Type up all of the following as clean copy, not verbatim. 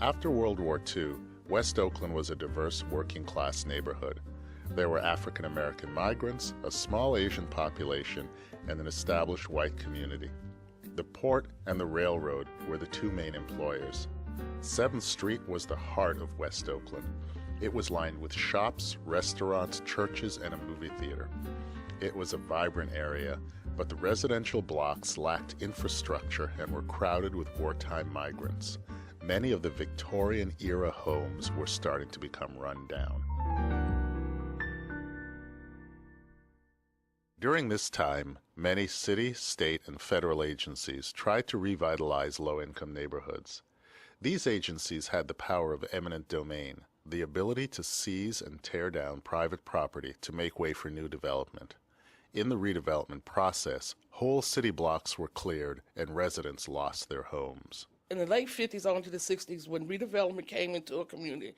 After World War II, West Oakland was a diverse working-class neighborhood. There were African American migrants, a small Asian population, and an established white community. The port and the railroad were the two main employers. 7th Street was the heart of West Oakland. It was lined with shops, restaurants, churches, and a movie theater. It was a vibrant area, but the residential blocks lacked infrastructure and were crowded with wartime migrants. Many of the Victorian-era homes were starting to become run down. During this time, many city, state, and federal agencies tried to revitalize low-income neighborhoods. These agencies had the power of eminent domain, the ability to seize and tear down private property to make way for new development. In the redevelopment process, whole city blocks were cleared and residents lost their homes. In the late 50s on to the 60s, when redevelopment came into a community,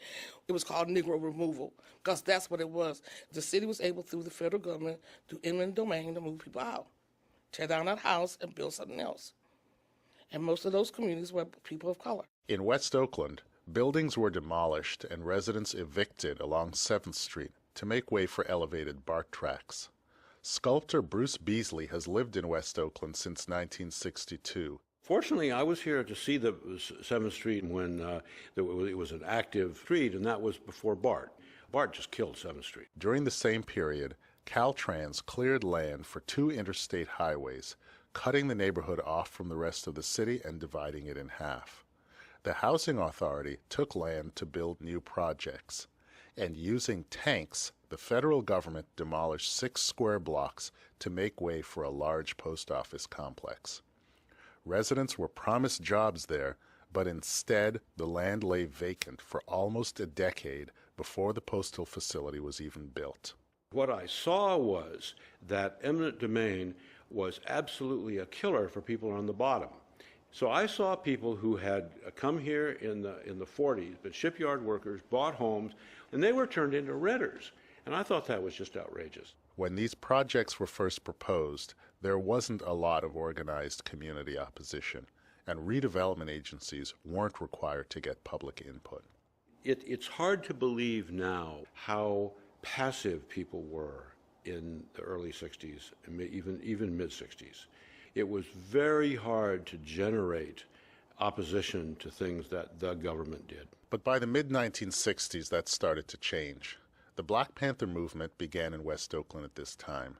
it was called Negro removal, because that's what it was. The city was able, through the federal government, through eminent domain, to move people out, tear down that house and build something else. And most of those communities were people of color. In West Oakland, buildings were demolished and residents evicted along 7th Street to make way for elevated BART tracks. Sculptor Bruce Beasley has lived in West Oakland since 1962. Fortunately, I was here to see the 7th Street when it was an active street, and that was before BART. BART just killed 7th Street. During the same period, Caltrans cleared land for 2 interstate highways, cutting the neighborhood off from the rest of the city and dividing it in half. The Housing Authority took land to build new projects, and using tanks, the federal government demolished 6 square blocks to make way for a large post office complex. Residents were promised jobs there, but instead the land lay vacant for almost a decade before the postal facility was even built. What I saw was that eminent domain was absolutely a killer for people on the bottom. So I saw people who had come here in the 40s, but shipyard workers, bought homes, and they were turned into renters. And I thought that was just outrageous. When these projects were first proposed, there wasn't a lot of organized community opposition, and redevelopment agencies weren't required to get public input. It's hard to believe now how passive people were in the early 60s, and even mid-60s. It was very hard to generate opposition to things that the government did. But by the mid-1960s, that started to change. The Black Panther movement began in West Oakland at this time.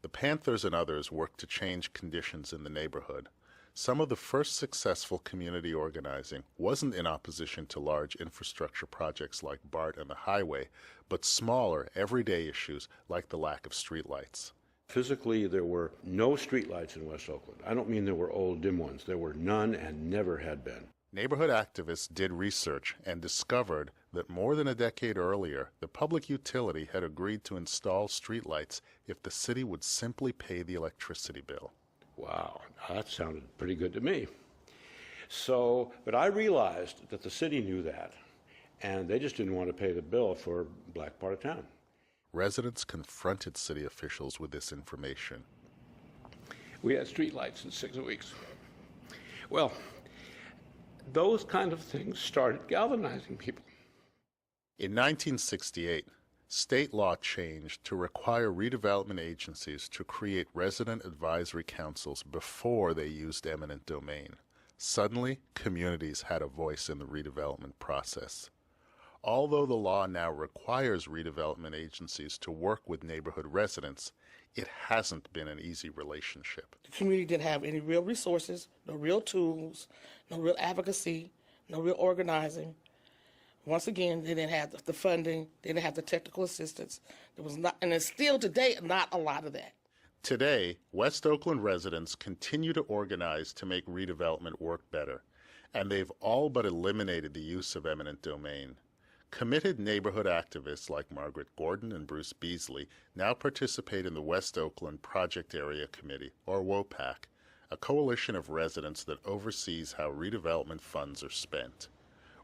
The Panthers and others worked to change conditions in the neighborhood. Some of the first successful community organizing wasn't in opposition to large infrastructure projects like BART and the highway, but smaller, everyday issues like the lack of streetlights. Physically, there were no streetlights in West Oakland. I don't mean there were old dim ones. There were none and never had been. Neighborhood activists did research and discovered that more than a decade earlier, the public utility had agreed to install streetlights if the city would simply pay the electricity bill. Wow, that sounded pretty good to me. But I realized that the city knew that, and they just didn't want to pay the bill for black part of town. Residents confronted city officials with this information. We had streetlights in 6 weeks. Well, those kind of things started galvanizing people. In 1968, state law changed to require redevelopment agencies to create resident advisory councils before they used eminent domain. Suddenly, communities had a voice in the redevelopment process. Although the law now requires redevelopment agencies to work with neighborhood residents, it hasn't been an easy relationship. The community didn't have any real resources, no real tools, no real advocacy, no real organizing. Once again, they didn't have the funding, they didn't have the technical assistance. There was not, and there's still today not a lot of that. Today, West Oakland residents continue to organize to make redevelopment work better, and they've all but eliminated the use of eminent domain. Committed neighborhood activists like Margaret Gordon and Bruce Beasley now participate in the West Oakland Project Area Committee, or WOPAC, a coalition of residents that oversees how redevelopment funds are spent.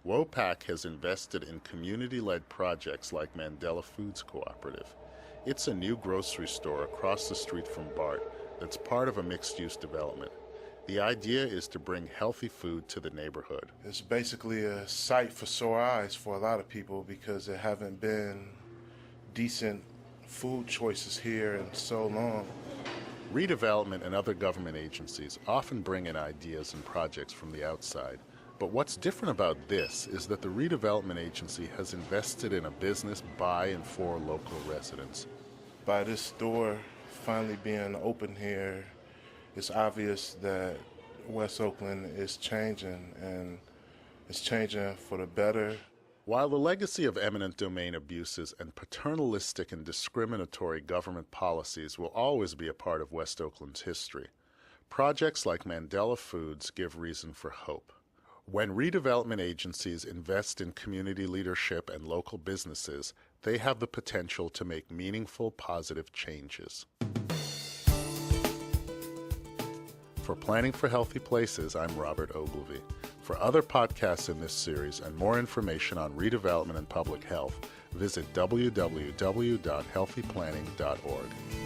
WOPAC has invested in community-led projects like Mandela Foods Cooperative. It's a new grocery store across the street from BART that's part of a mixed-use development. The idea is to bring healthy food to the neighborhood. It's basically a sight for sore eyes for a lot of people because there haven't been decent food choices here in so long. Redevelopment and other government agencies often bring in ideas and projects from the outside. But what's different about this is that the redevelopment agency has invested in a business by and for local residents. By this store finally being open here, it's obvious that West Oakland is changing, and it's changing for the better. While the legacy of eminent domain abuses and paternalistic and discriminatory government policies will always be a part of West Oakland's history, projects like Mandela Foods give reason for hope. When redevelopment agencies invest in community leadership and local businesses, they have the potential to make meaningful, positive changes. For Planning for Healthy Places, I'm Robert Ogilvie. For other podcasts in this series and more information on redevelopment and public health, visit www.healthyplanning.org.